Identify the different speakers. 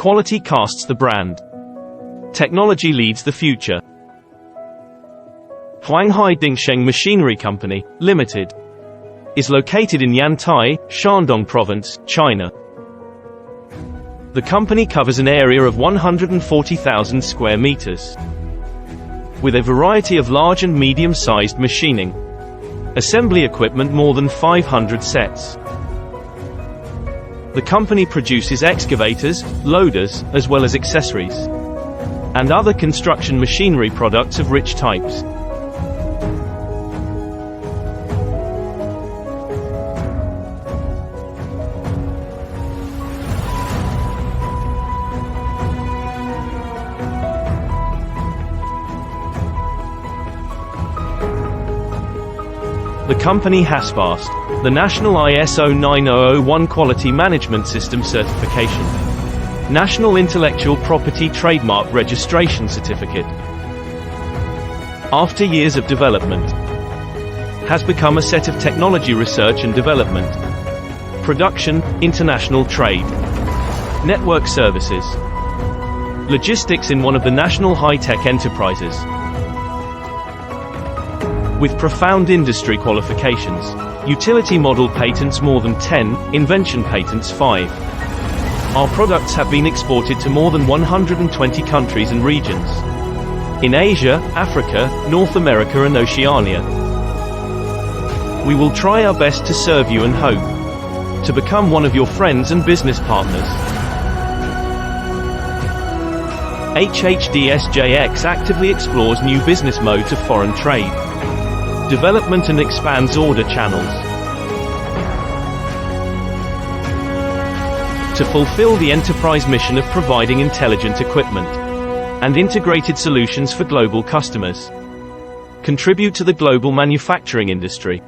Speaker 1: Quality casts the brand. Technology leads the future. HuangHai DingSheng Machinery Company, Limited, is located in Yantai, Shandong Province, China. The company covers an area of 140,000 square meters, with a variety of large and medium-sized machining, assembly equipment more than 500 sets. The company produces excavators, loaders, as well as accessories, and other construction machinery products of rich types. The company has passed the National ISO 9001 Quality Management System Certification, National Intellectual Property Trademark Registration Certificate. After years of development, has become a set of technology research and development, production, international trade, network services, logistics in one of the national high-tech enterprises, with profound industry qualifications, utility model patents more than 10, invention patents 5. Our products have been exported to more than 120 countries and regions, in Asia, Africa, North America and Oceania. We will try our best to serve you and hope to become one of your friends and business partners. HHDSJX actively explores new business modes of foreign trade, development and expands order channels to fulfill the enterprise mission of providing intelligent equipment and integrated solutions for global customers. Contribute to the global manufacturing industry.